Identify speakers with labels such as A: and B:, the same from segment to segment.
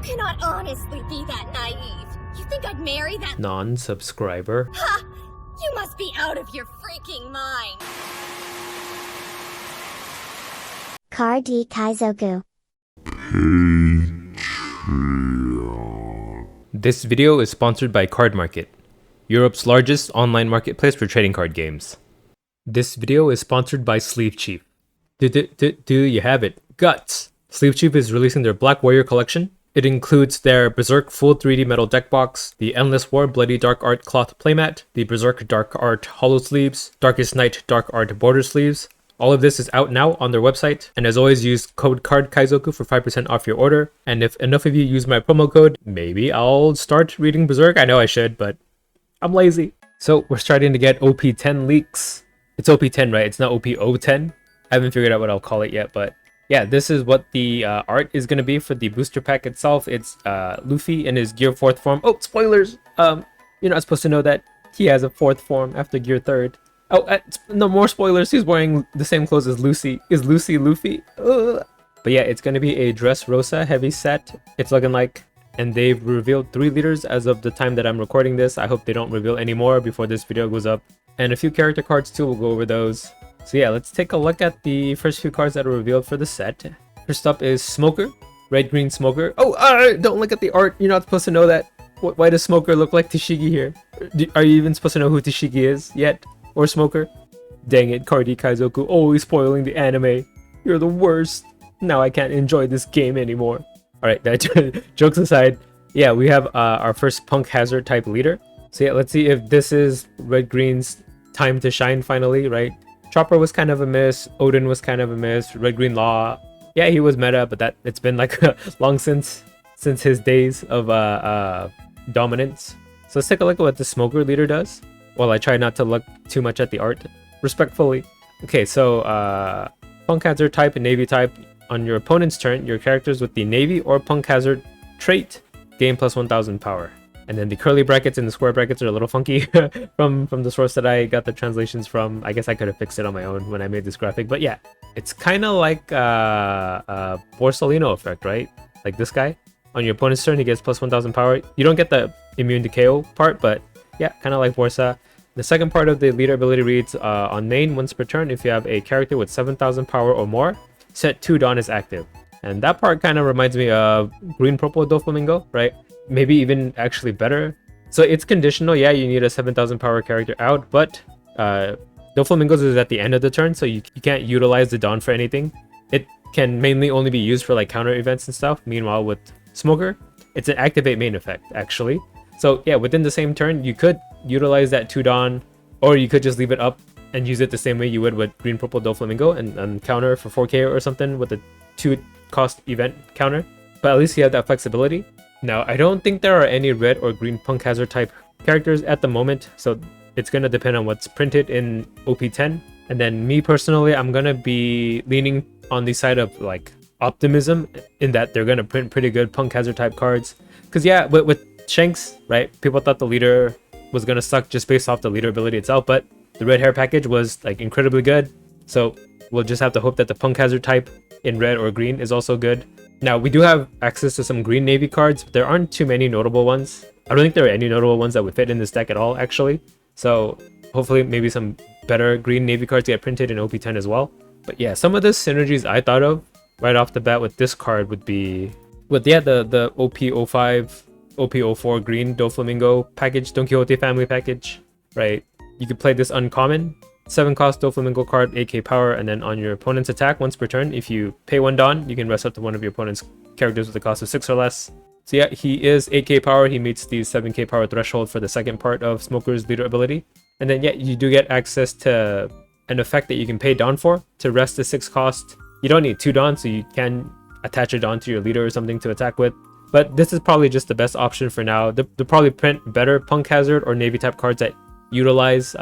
A: cannot honestly be that naive. You think I'd marry that
B: non-subscriber?
A: Ha! You must be out of your freaking mind.
C: Card D Kaizoku.
B: This video is sponsored by Card Market, Europe's largest online marketplace for trading card games. This video is sponsored by Sleeve Chief. Do you have it? Guts! Sleeve Chief is releasing their Black Warrior collection. It includes their Berserk Full 3D Metal Deck Box, the Endless War Bloody Dark Art Cloth Playmat, the Berserk Dark Art Hollow Sleeves, Darkest Night Dark Art Border Sleeves. All of this is out now on their website, and as always, use code CARD Kaizoku for 5% off your order. And if enough of you use my promo code, maybe I'll start reading Berserk. I know I should, but I'm lazy. So we're starting to get OP10 leaks. It's OP10, right? It's not OP010. I haven't figured out what I'll call it yet, but yeah, this is what the art is going to be for the booster pack itself. It's Luffy in his Gear 4th form. Oh, spoilers! You're not supposed to know that he has a 4th form after Gear 3rd. Oh, no more spoilers. He's wearing the same clothes as Lucy. Is Lucy Luffy? Ugh. But yeah, it's going to be a Dressrosa heavy set. It's looking like, and they've revealed 3 leaders as of the time that I'm recording this. I hope they don't reveal any more before this video goes up. And a few character cards too, we'll go over those. So yeah, let's take a look at the first few cards that are revealed for the set. First up is Smoker, red-green Smoker. Oh, don't look at the art. You're not supposed to know that. Why does Smoker look like Tashigi here? Are you even supposed to know who Tashigi is yet? Or Smoker? Dang it, Card D Kaizoku, always spoiling the anime. You're the worst. Now I can't enjoy this game anymore. Alright, jokes aside, yeah, we have our first Punk Hazard type leader. So yeah, let's see if this is red-green's time to shine finally, right? Chopper was kind of a miss, Odin was kind of a miss, Red-Green Law, yeah, he was meta, but it's been like long since his days of dominance. So let's take a look at what the Smoker leader does, while I try not to look too much at the art, respectfully. Okay, so Punk Hazard type and Navy type. On your opponent's turn, your characters with the Navy or Punk Hazard trait gain plus 1000 power. And then the curly brackets and the square brackets are a little funky from the source that I got the translations from. I guess I could have fixed it on my own when I made this graphic. But yeah, it's kind of like Borsalino effect, right? Like this guy. On your opponent's turn, he gets plus 1000 power. You don't get the immune to KO part, but yeah, kind of like Borsa. The second part of the leader ability reads, on main, once per turn, if you have a character with 7000 power or more, set 2 Dawn is active. And that part kind of reminds me of Green Purple Doflamingo, right? Maybe even actually better. So it's conditional. Yeah, you need a 7000 power character out, but Doflamingos is at the end of the turn, so you can't utilize the Dawn for anything. It can mainly only be used for like counter events and stuff. Meanwhile, with Smoker, it's an activate main effect, actually. So yeah, within the same turn, you could utilize that 2 Dawn, or you could just leave it up and use it the same way you would with Green Purple Doflamingo and counter for 4k or something with a 2 cost event counter. But at least you have that flexibility. Now, I don't think there are any red or green Punk Hazard type characters at the moment, so it's going to depend on what's printed in OP10. And then me personally, I'm going to be leaning on the side of like optimism in that they're going to print pretty good Punk Hazard type cards. Because yeah, with Shanks, right, people thought the leader was going to suck just based off the leader ability itself, but the red hair package was like incredibly good. So we'll just have to hope that the Punk Hazard type in red or green is also good. Now, we do have access to some green Navy cards, but there aren't too many notable ones. I don't think there are any notable ones that would fit in this deck at all, actually. So hopefully maybe some better green Navy cards get printed in OP10 as well. But yeah, some of the synergies I thought of right off the bat with this card would be with, yeah, the OP05, OP04 green Doflamingo package, Don Quixote family package, right? You could play this uncommon 7 cost Doflamingo card, 8k power, and then on your opponent's attack once per turn, if you pay 1 Dawn, you can rest up to one of your opponent's characters with a cost of 6 or less. So yeah, he is 8k power. He meets the 7k power threshold for the second part of Smoker's leader ability. And then yeah, you do get access to an effect that you can pay Dawn for to rest the 6 cost. You don't need 2 Dawn, so you can attach a Dawn to your leader or something to attack with. But this is probably just the best option for now. They'll probably print better Punk Hazard or Navy type cards that utilize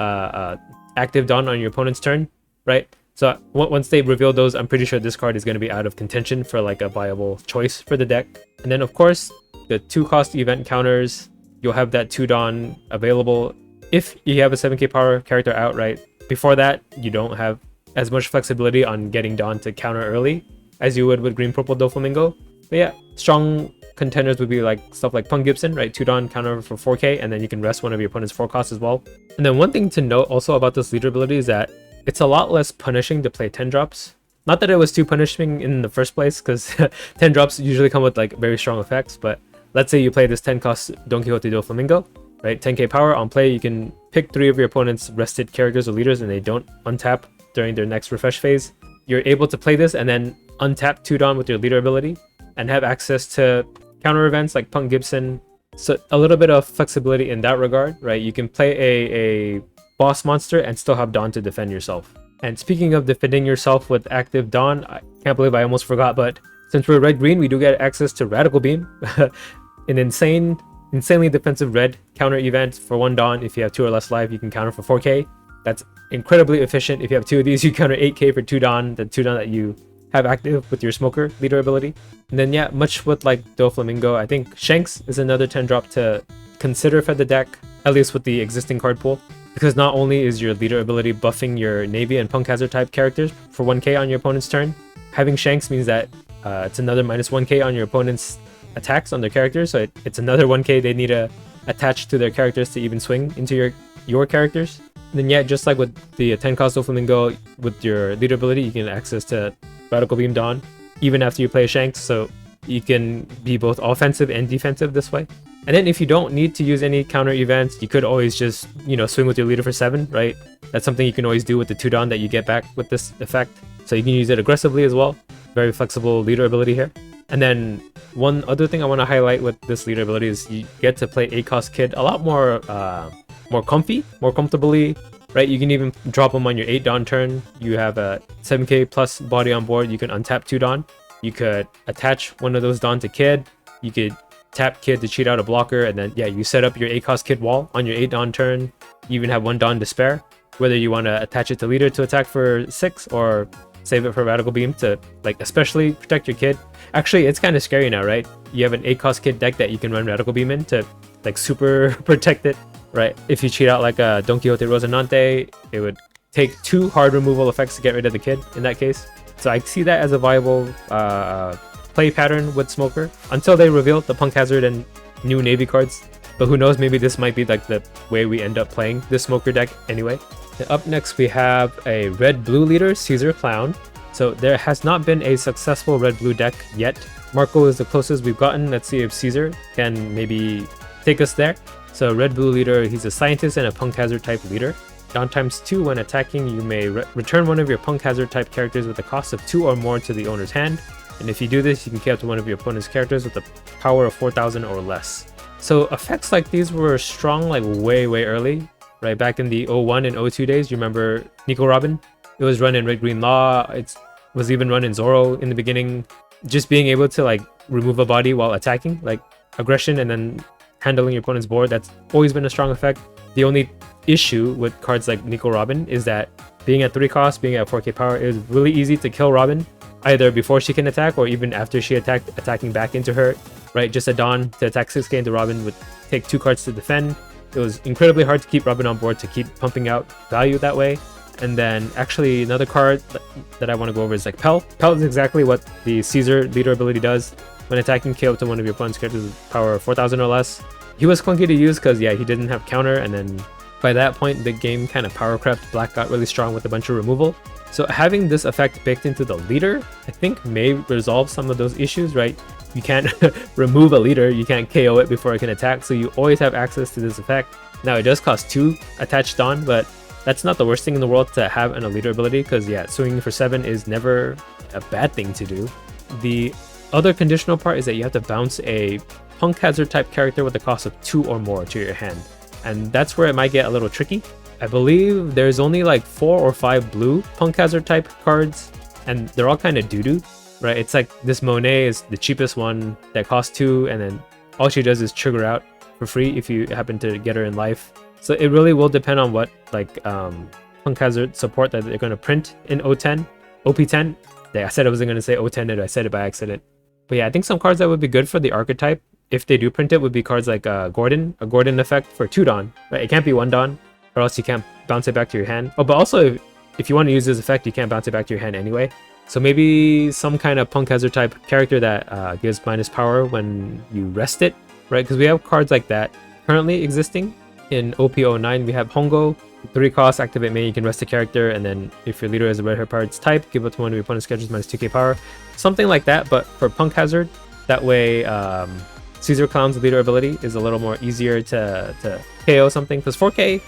B: active Dawn on your opponent's turn, right? So once they reveal those, I'm pretty sure this card is going to be out of contention for like a viable choice for the deck. And then of course, the 2 cost event counters, you'll have that 2 Dawn available if you have a 7k power character out, right? Before that, you don't have as much flexibility on getting Dawn to counter early as you would with Green Purple Doflamingo. But yeah, strong contenders would be like stuff like Punk Gibson, right? 2 Dawn counter for 4k, and then you can rest one of your opponent's 4 costs as well. And then one thing to note also about this leader ability is that it's a lot less punishing to play 10 drops. Not that it was too punishing in the first place, because 10 drops usually come with like very strong effects, but let's say you play this 10 cost Don Quixote do Flamingo, right? 10k power on play, you can pick 3 of your opponent's rested characters or leaders and they don't untap during their next refresh phase. You're able to play this and then untap 2 Dawn with your leader ability and have access to counter events like Punk Gibson. So a little bit of flexibility in that regard, right? You can play a boss monster and still have Dawn to defend yourself. And speaking of defending yourself with active Dawn, I can't believe I almost forgot, but since we're red-green, we do get access to Radical Beam, an insanely defensive red counter event for 1 Dawn. If you have 2 or less life, you can counter for 4k. That's incredibly efficient. If you have 2 of these, you counter 8k for 2 Dawn, the 2 Dawn that you have active with your Smoker leader ability. And then yeah, much with like Doflamingo, I think Shanks is another 10 drop to consider for the deck, at least with the existing card pool. Because not only is your leader ability buffing your Navy and Punk Hazard type characters for 1k on your opponent's turn, having Shanks means that it's another minus 1k on your opponent's attacks on their characters, so it's another 1k they need to attach to their characters to even swing into your characters. And then yeah, just like with the 10 cost Doflamingo, with your leader ability, you can access to Radical Beam Dawn even after you play Shanks, so you can be both offensive and defensive this way. And then if you don't need to use any counter events, you could always just, you know, swing with your leader for 7, right? That's something you can always do with the 2 Dawn that you get back with this effect. So you can use it aggressively as well. Very flexible leader ability here. And then one other thing I want to highlight with this leader ability is you get to play 8 cost Kid a lot more comfortably, right? You can even drop him on your 8 Dawn turn. You have a 7k plus body on board. You can untap 2 Dawn. You could attach one of those Dawn to Kid. You could tap Kid to cheat out a blocker, and then yeah, you set up your 8 cost Kid wall on your 8 Dawn turn. You even have 1 Dawn to spare, whether you want to attach it to leader to attack for 6 or save it for Radical Beam to like especially protect your Kid. Actually, it's kind of scary now, right? You have an 8 cost Kid deck that you can run Radical Beam in to like super protect it, right? If you cheat out like a Don Quixote Rosinante, it would take 2 hard removal effects to get rid of the Kid in that case. So I see that as a viable play pattern with Smoker until they reveal the Punk Hazard and new Navy cards. But who knows, maybe this might be like the way we end up playing this Smoker deck anyway. And up next we have a red-blue leader, Caesar Clown. So there has not been a successful red-blue deck yet. Marco is the closest we've gotten. Let's see if Caesar can maybe take us there. So red-blue leader, he's a scientist and a Punk Hazard type leader. Dawn times 2, when attacking, you may return one of your Punk Hazard type characters with a cost of 2 or more to the owner's hand. And if you do this, you can key up to one of your opponent's characters with a power of 4,000 or less. So effects like these were strong like way early, right? Back in the 01 and 02 days. You remember Nico Robin? It was run in Red Green Law. It was even run in Zoro in the beginning. Just being able to like remove a body while attacking, like aggression and then handling your opponent's board, that's always been a strong effect. The only issue with cards like Nico Robin is that being at 3 cost, being at 4k power, it was really easy to kill Robin either before she can attack or even after she attacking back into her, right? Just a Dawn to attack 6k into Robin would take 2 cards to defend. It was incredibly hard to keep Robin on board to keep pumping out value that way. And then actually another card that I want to go over is like Pell. Pell is exactly what the Caesar leader ability does. When attacking, KO to one of your opponent's characters with power of 4,000 or less. He was clunky to use because yeah, he didn't have counter, and then by that point the game kind of power crept. Black got really strong with a bunch of removal. So having this effect baked into the leader, I think may resolve some of those issues, right? You can't remove a leader, you can't KO it before it can attack, so you always have access to this effect. Now it does cost 2 attached Dawn, but that's not the worst thing in the world to have an leader ability, because yeah, swinging for 7 is never a bad thing to do. The other conditional part is that you have to bounce a Punk Hazard type character with a cost of 2 or more to your hand, and that's where it might get a little tricky. I believe there's only like 4 or 5 blue Punk Hazard type cards, and they're all kind of doo-doo, right? It's like this Monet is the cheapest one that costs 2, and then all she does is trigger out for free if you happen to get her in life. So it really will depend on what like Punk Hazard support that they're going to print in O10, OP10. Yeah, I said I wasn't going to say O10, and I said it by accident. But yeah, I think some cards that would be good for the archetype, if they do print it, would be cards like Gordon, a Gordon effect for 2 Dawn, right? It can't be 1 Dawn, or else you can't bounce it back to your hand. Oh, but also if you want to use this effect, you can't bounce it back to your hand anyway. So maybe some kind of Punk Hazard type character that gives minus power when you rest it, right? Because we have cards like that currently existing in OP09. We have Hongo, 3 cost, activate main, you can rest a character, and then if your leader has a red hair parts type, give it to one of your opponent's characters minus 2k power. Something like that, but for Punk Hazard, that way Caesar Clown's leader ability is a little more easier to KO something, because 4k,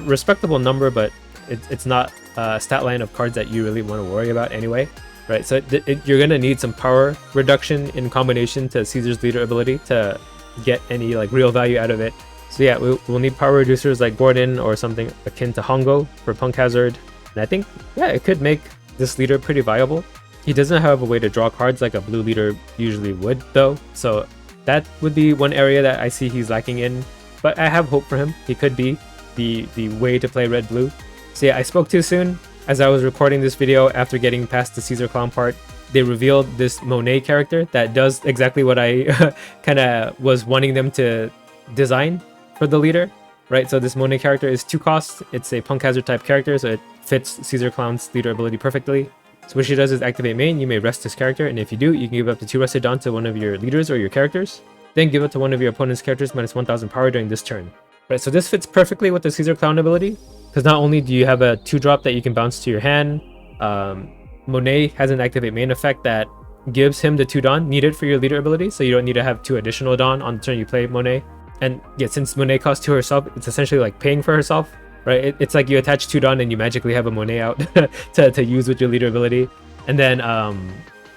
B: respectable number, but it's not a stat line of cards that you really want to worry about anyway, right? So you're going to need some power reduction in combination to Caesar's leader ability to get any like real value out of it. So yeah, we'll need power reducers like Gordon or something akin to Hongo for Punk Hazard. And I think, yeah, it could make this leader pretty viable. He doesn't have a way to draw cards like a blue leader usually would, though. So that would be one area that I see he's lacking in. But I have hope for him. He could be the way to play red-blue. So yeah, I spoke too soon. As I was recording this video after getting past the Caesar Clown part, they revealed this Monet character that does exactly what I kind of was wanting them to design for the leader, right? So this Monet character is 2 costs. It's a Punk Hazard type character, so it fits Caesar Clown's leader ability perfectly. So what she does is activate main, you may rest this character, and if you do, you can give up to 2 rested Dawn to one of your leaders or your characters. Then give it to one of your opponent's characters minus 1000 power during this turn. Right, so this fits perfectly with the Caesar Clown ability, because not only do you have a 2-drop that you can bounce to your hand, Monet has an activate main effect that gives him the 2 Dawn needed for your leader ability, so you don't need to have 2 additional Dawn on the turn you play Monet. And yeah, since Monet costs 2 herself, it's essentially like paying for herself, right? It's like you attach 2 Dawn and you magically have a Monet out to use with your leader ability. And then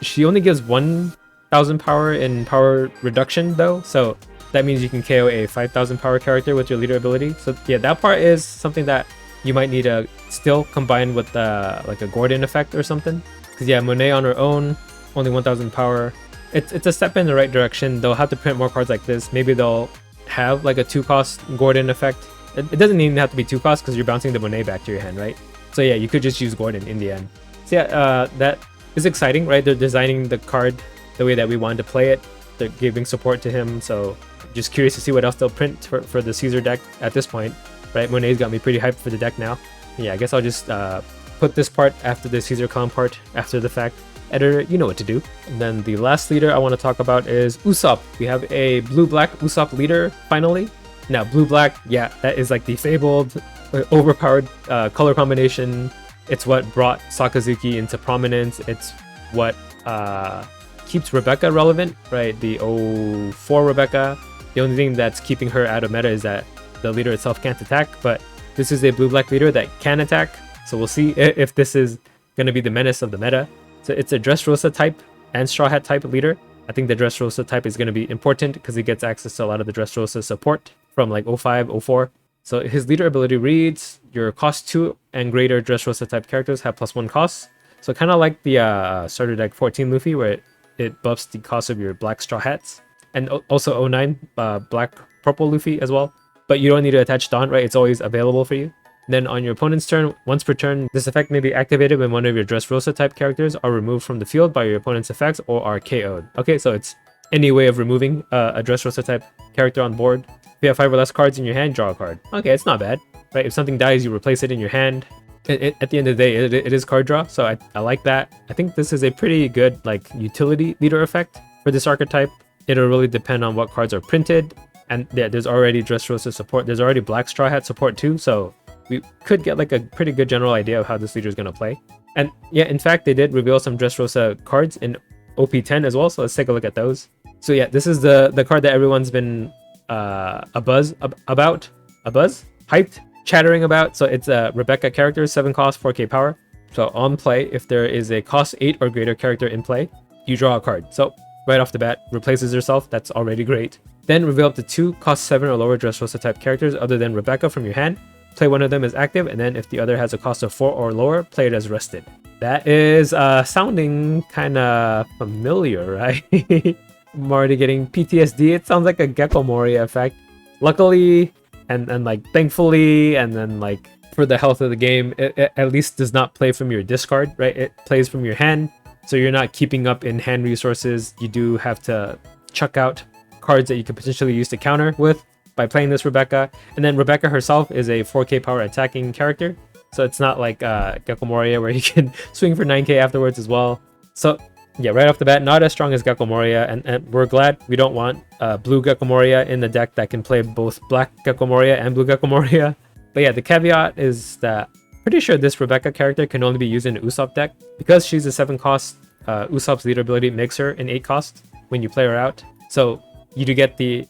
B: she only gives 1000 power in power reduction though, so that means you can KO a 5000 power character with your leader ability. So yeah, that part is something that you might need to still combine with like a Gordon effect or something. Because yeah, Monet on her own, only 1000 power. It's a step in the right direction. They'll have to print more cards like this. Maybe they'll have like a 2-cost Gordon effect. It doesn't even have to be 2 costs because you're bouncing the Monet back to your hand, right? So yeah, you could just use Gordon in the end. So yeah, that is exciting, right? They're designing the card the way that we wanted to play it. They're giving support to him, so just curious to see what else they'll print for the Caesar deck at this point, right? Monet's got me pretty hyped for the deck now. Yeah, I guess I'll just put this part after the Caesar Clown part after the fact. Editor, you know what to do. And then the last leader I want to talk about is Usopp. We have a blue-black Usopp leader finally. Now, blue-black, yeah, that is like the fabled, overpowered color combination. It's what brought Sakazuki into prominence. It's what keeps Rebecca relevant, right? The 04 Rebecca. The only thing that's keeping her out of meta is that the leader itself can't attack, but this is a blue-black leader that can attack. So we'll see if this is going to be the menace of the meta. So it's a Dressrosa type and Straw Hat type leader. I think the Dressrosa type is going to be important because he gets access to a lot of the Dressrosa support from like 05, 04. So his leader ability reads, your cost 2 and greater Dressrosa type characters have +1 costs. So kind of like the starter deck 14 Luffy, where it buffs the cost of your black Straw Hats. And also 09 black purple Luffy as well. But you don't need to attach Dawn, right? It's always available for you. Then on your opponent's turn, once per turn, this effect may be activated when one of your Dressrosa type characters are removed from the field by your opponent's effects or are KO'd. Okay, so it's any way of removing a Dressrosa type character on board. If you have 5 or less cards in your hand, draw a card. Okay, it's not bad, right? If something dies, you replace it in your hand. At the end of the day, it is card draw, so I like that. I think this is a pretty good like utility leader effect for this archetype. It'll really depend on what cards are printed. And yeah, there's already Dressrosa support. There's already black Straw Hat support too, so we could get like a pretty good general idea of how this leader is going to play. And yeah, in fact, they did reveal some Dressrosa cards in OP10 as well, so let's take a look at those. So yeah, this is the card that everyone's been hyped, chattering about. So it's a Rebecca character, 7 cost, 4k power. So on play, if there is a cost 8 or greater character in play, you draw a card. So right off the bat, replaces herself. That's already great. Then reveal up to 2 cost 7 or lower Dressrosa type characters other than Rebecca from your hand. Play one of them as active, and then if the other has a cost of 4 or lower, play it as rested. That is sounding kind of familiar, right? I'm already getting PTSD. It sounds like a Gecko Mori effect. Luckily, and like thankfully, and then like for the health of the game, it at least does not play from your discard, right? It plays from your hand, so you're not keeping up in hand resources. You do have to chuck out cards that you could potentially use to counter with by playing this Rebecca. And then Rebecca herself is a 4k power attacking character. So it's not like Gecko Moria where you can swing for 9k afterwards as well. So yeah, right off the bat, not as strong as Gecko Moria, and we're glad we don't want blue Gecko Moria in the deck that can play both black Gecko Moria and blue Gecko Moria. But yeah, the caveat is that pretty sure this Rebecca character can only be used in an Usopp deck. Because she's a 7 cost, Usopp's leader ability makes her an 8 cost when you play her out. So you do get the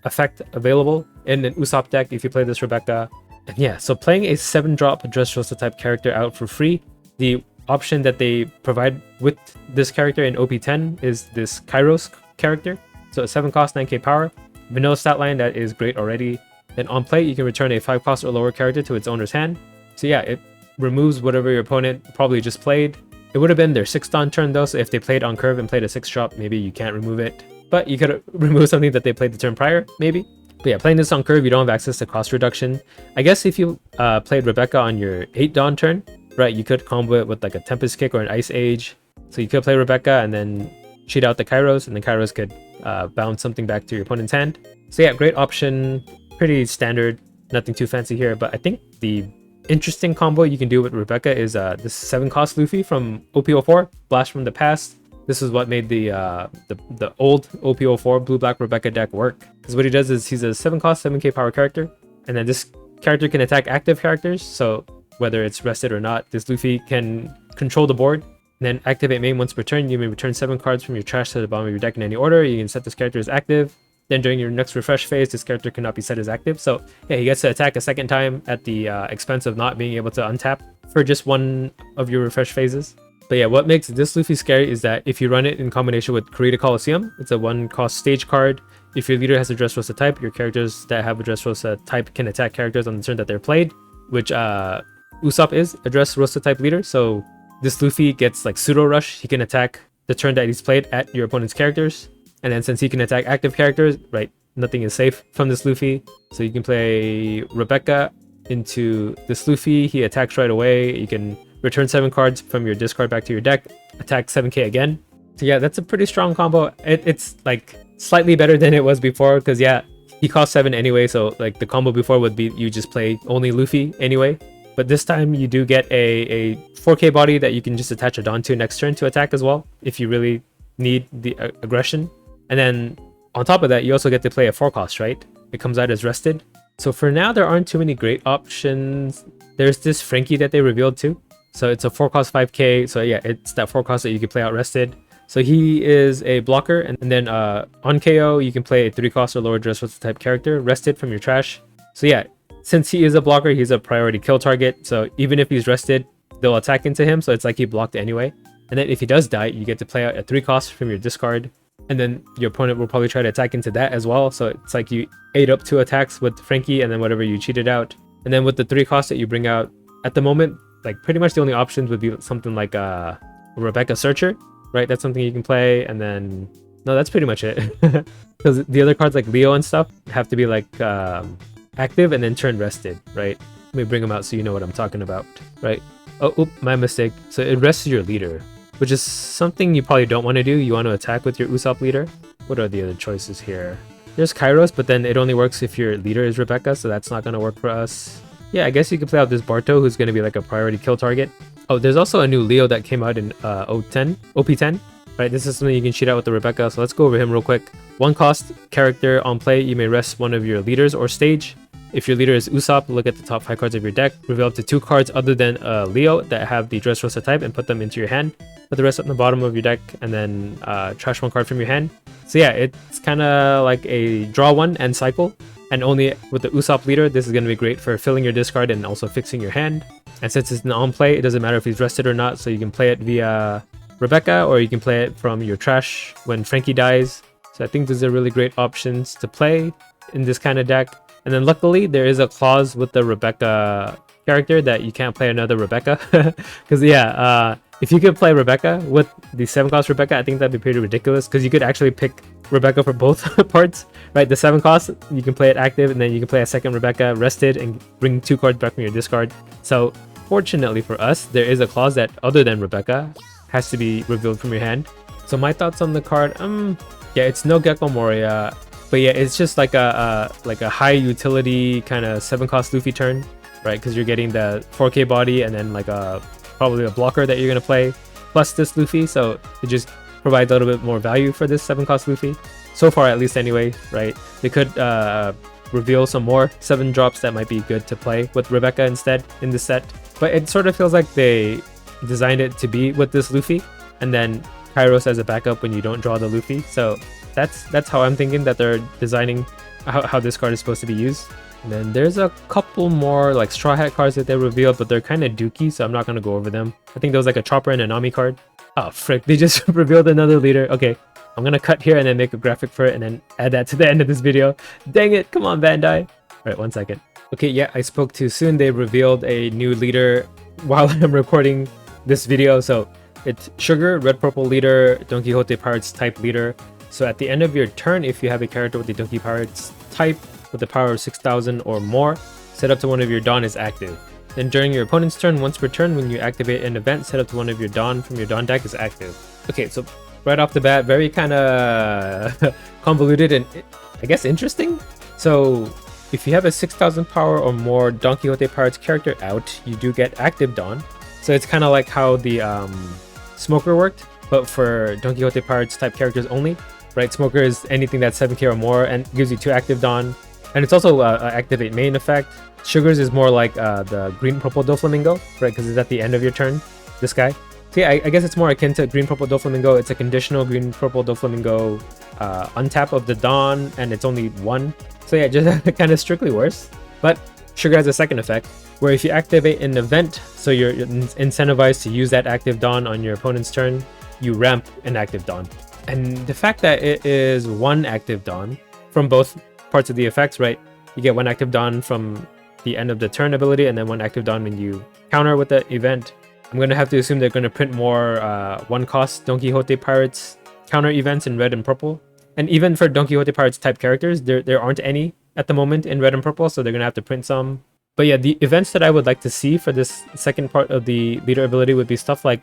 B: effect available in an Usopp deck if you play this Rebecca. And yeah, so playing a 7-drop Dressrosa type character out for free, the option that they provide with this character in OP10 is this Kairos character. So a 7 cost 9k power, vanilla stat line that is great already. Then on play, you can return a 5 cost or lower character to its owner's hand. So yeah, it removes whatever your opponent probably just played. It would have been their 6th on turn though, so if they played on curve and played a 6-drop, maybe you can't remove it. But you could remove something that they played the turn prior, maybe. But yeah, playing this on curve, you don't have access to cost reduction. I guess if you played Rebecca on your 8 Dawn turn, right, you could combo it with like a Tempest Kick or an Ice Age. So you could play Rebecca and then cheat out the Kairos, and the Kairos could bounce something back to your opponent's hand. So yeah, great option, pretty standard, nothing too fancy here. But I think the interesting combo you can do with Rebecca is this 7 cost Luffy from OP04, Blast from the Past. This is what made the old OP04 blue-black Rebecca deck work. Because what he does is he's a 7 cost 7k power character, and then this character can attack active characters. So whether it's rested or not, this Luffy can control the board. And then activate main once per turn. You may return 7 cards from your trash to the bottom of your deck in any order. You can set this character as active. Then during your next refresh phase, this character cannot be set as active. So yeah, he gets to attack a 2nd time at the expense of not being able to untap for just one of your refresh phases. But yeah, what makes this Luffy scary is that if you run it in combination with Create a Coliseum, it's a 1 cost stage card. If your leader has a Dressrosa type, your characters that have a Dressrosa type can attack characters on the turn that they're played, which Usopp is a Dressrosa type leader. So this Luffy gets like pseudo rush. He can attack the turn that he's played at your opponent's characters. And then since he can attack active characters, right, nothing is safe from this Luffy. So you can play Rebecca into this Luffy. He attacks right away. You can return 7 cards from your discard back to your deck, attack 7k again. So yeah, that's a pretty strong combo. It's like slightly better than it was before, because yeah, he cost 7 anyway. So like the combo before would be you just play only Luffy anyway. But this time you do get a 4k body that you can just attach a Dawn to next turn to attack as well, if you really need the aggression. And then on top of that, you also get to play a 4 cost, right? It comes out as rested. So for now, there aren't too many great options. There's this Frankie that they revealed too. So it's a 4 cost 5k. So yeah, it's that 4 cost that you can play out rested. So he is a blocker. And then on KO, you can play a 3 cost or lower Dressrosa type character rested from your trash. So yeah, since he is a blocker, he's a priority kill target. So even if he's rested, they'll attack into him. So it's like he blocked anyway. And then if he does die, you get to play out a 3 cost from your discard. And then your opponent will probably try to attack into that as well. So it's like you ate up 2 attacks with Frankie and then whatever you cheated out. And then with the 3 costs that you bring out, at the moment, like pretty much the only options would be something like a Rebecca Searcher, right? That's something you can play. And then, no, that's pretty much it. Because the other cards like Leo and stuff have to be like active and then turn rested, right? Let me bring them out so you know what I'm talking about, right? Oh, oop, my mistake. So it rests your leader, which is something you probably don't want to do. You want to attack with your Usopp leader. What are the other choices here? There's Kairos, but then it only works if your leader is Rebecca, so that's not going to work for us. Yeah, I guess you could play out this Barto, who's going to be like a priority kill target. Oh, there's also a new Leo that came out in OP10, right? This is something you can cheat out with the Rebecca, so let's go over him real quick. 1 cost character on play, you may rest one of your leaders or stage. If your leader is Usopp, look at the top 5 cards of your deck. Reveal up to 2 cards other than Leo that have the Dressrosa type and put them into your hand. Put the rest on the bottom of your deck and then trash 1 card from your hand. So yeah, it's kind of like a draw 1 and cycle. And only with the Usopp leader, this is going to be great for filling your discard and also fixing your hand. And since it's on play, it doesn't matter if he's rested or not. So you can play it via Rebecca or you can play it from your trash when Frankie dies. So I think these are really great options to play in this kind of deck. And then luckily, there is a clause with the Rebecca character that you can't play another Rebecca. Because yeah, if you could play Rebecca with the 7 cost Rebecca, I think that'd be pretty ridiculous. Because you could actually pick Rebecca for both parts, right? The 7 cost, you can play it active, and then you can play a second Rebecca rested and bring 2 cards back from your discard. So fortunately for us, there is a clause that other than Rebecca has to be revealed from your hand. So my thoughts on the card, yeah, it's no Gecko Moria. But yeah, it's just like a high utility kind of 7 cost Luffy turn. right? Because you're getting the 4K body and then like probably a blocker that you're gonna play, plus this Luffy. So it just provides a little bit more value for this 7-cost Luffy. So far, at least anyway, right? They could reveal some more 7 drops that might be good to play with Rebecca instead in this set. But it sort of feels like they designed it to be with this Luffy, and then Kairos as a backup when you don't draw the Luffy. So that's how I'm thinking that they're designing how this card is supposed to be used. And then there's a couple more like Straw Hat cards that they revealed, but they're kind of dookie, so I'm not going to go over them. I think there was like a Chopper and a Nami card. Oh frick, they just revealed another leader. Okay, I'm going to cut here and then make a graphic for it and then add that to the end of this video. Dang it, come on Bandai. Alright, 1 second. Okay, yeah, I spoke too soon. They revealed a new leader while I'm recording this video. So it's Sugar, Red Purple leader, Don Quixote Pirates type leader. So at the end of your turn, if you have a character with the Don Quixote Pirates type with a power of 6,000 or more, set up to one of your Dawn is active. Then during your opponent's turn, once per turn, when you activate an event, set up to one of your Dawn from your Dawn deck is active. Okay, so right off the bat, very kind of convoluted and I guess interesting. So if you have a 6,000 power or more Don Quixote Pirates character out, you do get active Dawn. So it's kind of like how the Smoker worked, but for Don Quixote Pirates type characters only, right? Smoker is anything that's 7k or more and gives you 2 active Dawn. And it's also activate main effect. Sugars is more like the green purple Doflamingo, right? Because it's at the end of your turn, this guy. So yeah, I guess it's more akin to green purple Doflamingo. It's a conditional green purple Doflamingo untap of the Dawn, and it's only 1. So yeah, just kind of strictly worse. But Sugar has a second effect, where if you activate an event, so you're incentivized to use that active Dawn on your opponent's turn, you ramp an active Dawn. And the fact that it is 1 active Dawn from both parts of the effects, right? You get 1 active Dawn from the end of the turn ability, and then 1 active Dawn when you counter with the event. I'm going to have to assume they're going to print more 1-cost Don Quixote Pirates counter events in red and purple. And even for Don Quixote Pirates type characters, there aren't any at the moment in red and purple, so they're going to have to print some. But yeah, the events that I would like to see for this second part of the leader ability would be stuff like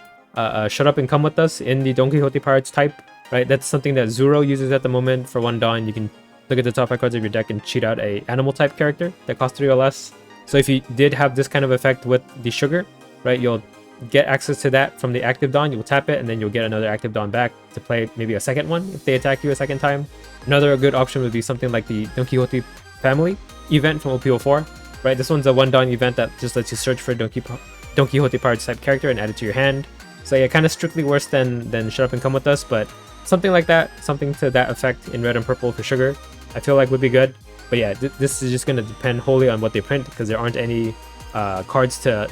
B: Shut Up and Come With Us in the Don Quixote Pirates type, right? That's something that Zoro uses at the moment for 1 Dawn. You can look at the top 5 cards of your deck and cheat out a animal type character that costs 3 or less. So if you did have this kind of effect with the Sugar, right, you'll get access to that from the active Dawn. You'll tap it and then you'll get another active Dawn back to play maybe a second one if they attack you a second time. Another good option would be something like the Don Quixote family event from OP10, right? This one's a 1 Dawn event that just lets you search for Don Quixote Pirates type character and add it to your hand. So yeah, kind of strictly worse than Shut Up and Come With Us, but something like that, something to that effect in red and purple for Sugar, I feel like would be good. But yeah, this is just going to depend wholly on what they print, because there aren't any cards to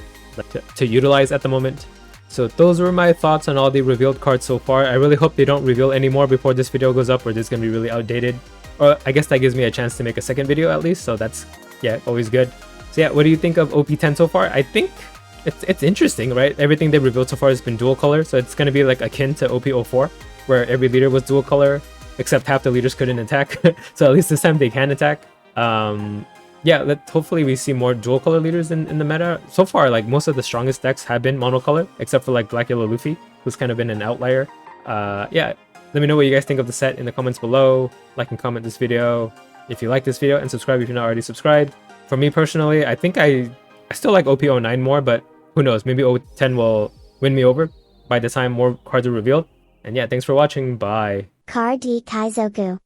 B: utilize at the moment. So those were my thoughts on all the revealed cards so far. I really hope they don't reveal any more before this video goes up, or this is going to be really outdated. Or I guess that gives me a chance to make a second video at least, so that's, yeah, always good. So yeah, what do you think of OP10 so far? I think it's interesting, right? Everything they revealed so far has been dual color, so it's going to be like akin to OP04, where every leader was dual color, except half the leaders couldn't attack. So at least this time they can attack. Yeah, hopefully we see more dual color leaders in the meta. So far, like, most of the strongest decks have been monocolor, except for like Black Yellow Luffy, who's kind of been an outlier. Yeah, let me know what you guys think of the set in the comments below. Like and comment this video if you like this video, and subscribe if you're not already subscribed. For me personally, I think I still like OP09 more, but who knows, maybe OP10 will win me over by the time more cards are revealed. And yeah, thanks for watching. Bye.
C: Card D Kaizoku.